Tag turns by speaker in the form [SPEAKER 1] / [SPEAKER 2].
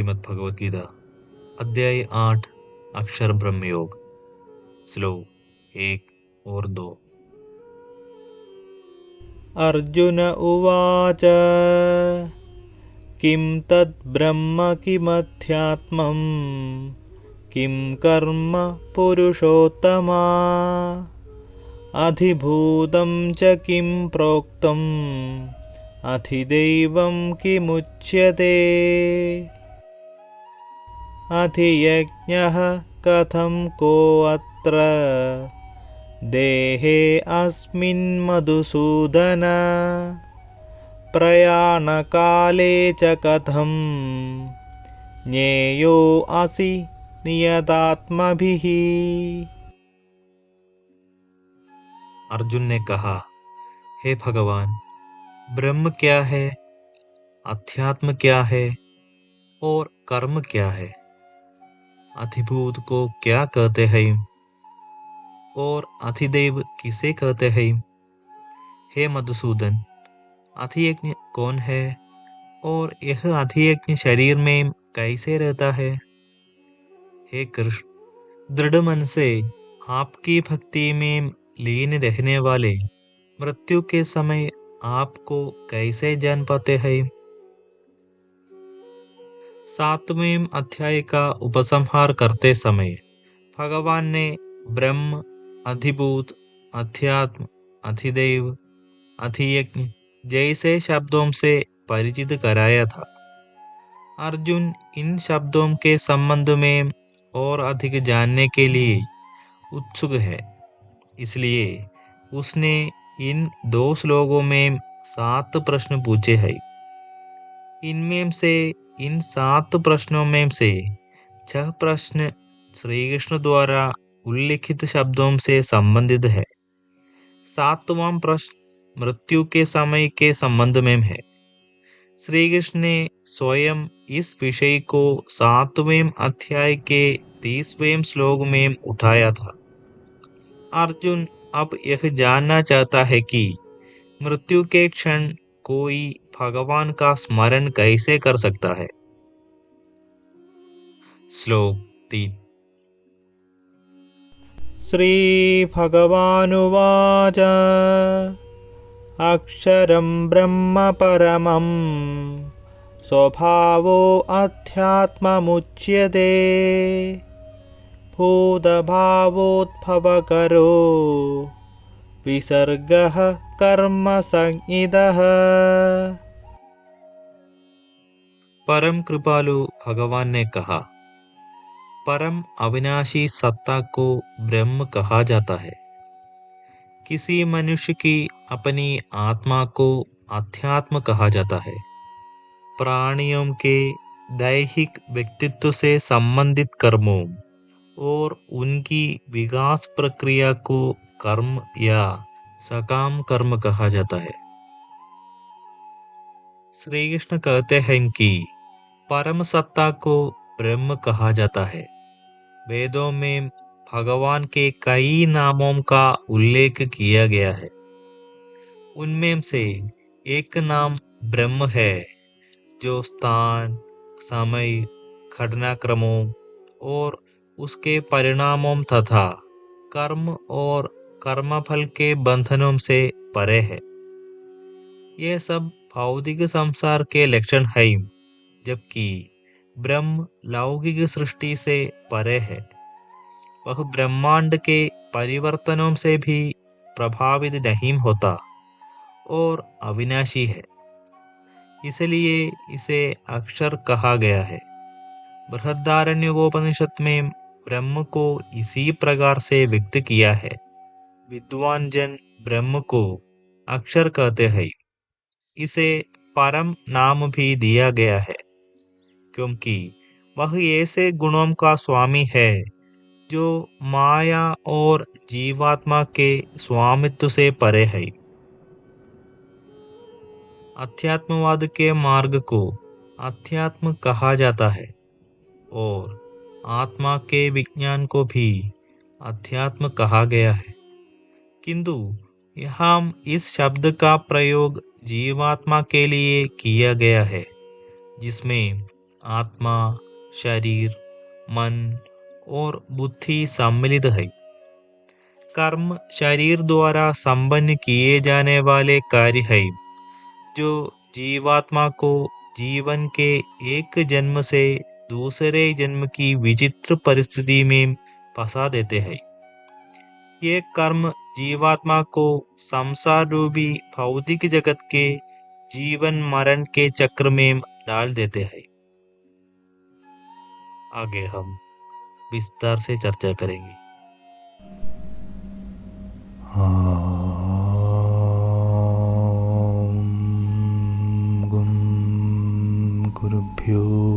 [SPEAKER 1] श्रीमद् भगवद गीता अध्याय 8 अक्षर ब्रह्म योग श्लोक 1 और 2।
[SPEAKER 2] अर्जुन उवाच किं तद्ब्रह्म किमध्यात्मं किं कर्म पुरुषोत्तमा अधिभूतं च किं प्रोक्तम् अधिदैवं किमुच्यते अधियज्ञः कथं कोऽत्र देहे अस्मिन् मधुसूदन प्रयाणकाले च कथं ज्ञेयो असि नियतात्मभिः।
[SPEAKER 1] अर्जुन ने कहा, हे भगवान, ब्रह्म क्या है, अध्यात्म क्या है और कर्म क्या है? अधिभूत को क्या कहते हैं और अधिदेव किसे कहते हैं? हे मधुसूदन, अधियज्ञ कौन है और यह अधियज्ञ शरीर में कैसे रहता है? हे कृष्ण, दृढ़ मन से आपकी भक्ति में लीन रहने वाले मृत्यु के समय आपको कैसे जान पाते हैं? 7वें अध्याय का उपसंहार करते समय भगवान ने ब्रह्म, अधिभूत, अध्यात्म, अधिदेव, अधियज्ञ जैसे शब्दों से परिचित कराया था। अर्जुन इन शब्दों के संबंध में और अधिक जानने के लिए उत्सुक है, इसलिए उसने इन 2 श्लोकों में 7 प्रश्न पूछे हैं। इन 7 प्रश्नों में से 6 प्रश्न श्री कृष्ण द्वारा उल्लिखित शब्दों से संबंधित है। 7वां प्रश्न मृत्यु के समय के संबंध में है। श्री कृष्ण ने स्वयं इस विषय को 7वें अध्याय के 30वें श्लोक में उठाया था। अर्जुन अब यह जानना चाहता है कि मृत्यु के क्षण कोई भगवान का स्मरण कैसे कर सकता है। श्लोक 3।
[SPEAKER 2] श्रीभगवानुवाच अक्षरं ब्रह्म परमं स्वभावो अध्यात्ममुच्यते भूतभावोद्भवकरो विसर्गः कर्म संज्ञितः।
[SPEAKER 1] परम कृपालु भगवान ने कहा, परम अविनाशी सत्ता को ब्रह्म कहा जाता है। किसी मनुष्य की अपनी आत्मा को अध्यात्म कहा जाता है। प्राणियों के दैहिक व्यक्तित्व से संबंधित कर्मों और उनकी विकास प्रक्रिया को कर्म या सकाम कर्म कहा जाता है। श्री कृष्ण कहते हैं कि परम सत्ता को ब्रह्म कहा जाता है। वेदों में भगवान के कई नामों का उल्लेख किया गया है। उनमें से एक नाम ब्रह्म है, जो स्थान, समय, घटनाक्रमों और उसके परिणामों तथा कर्म और कर्मफल के बंधनों से परे है। यह सब भौतिक संसार के लक्षण हैं, जबकि ब्रह्म लौकिक सृष्टि से परे है। वह ब्रह्मांड के परिवर्तनों से भी प्रभावित नहीं होता और अविनाशी है, इसलिए इसे अक्षर कहा गया है। बृहदारण्यकोपनिषद में ब्रह्म को इसी प्रकार से व्यक्त किया है। विद्वान जन ब्रह्म को अक्षर कहते हैं। इसे परम नाम भी दिया गया है, क्योंकि वह ऐसे गुणों का स्वामी है जो माया और जीवात्मा के स्वामित्व से परे है। अध्यात्मवाद के मार्ग को अध्यात्म कहा जाता है और आत्मा के विज्ञान को भी अध्यात्म कहा गया है, किंतु यहाँ इस शब्द का प्रयोग जीवात्मा के लिए किया गया है, जिसमें आत्मा, शरीर, मन और बुद्धि सम्मिलित है। कर्म शरीर द्वारा संपन्न किए जाने वाले कार्य है जो जीवात्मा को जीवन के एक जन्म से दूसरे जन्म की विचित्र परिस्थिति में फंसा देते हैं। ये कर्म जीवात्मा को संसार रूपी भौतिक जगत के जीवन मरण के चक्र में डाल देते हैं। आगे हम विस्तार से चर्चा करेंगे।
[SPEAKER 2] ॐ गुं गुरुभ्यो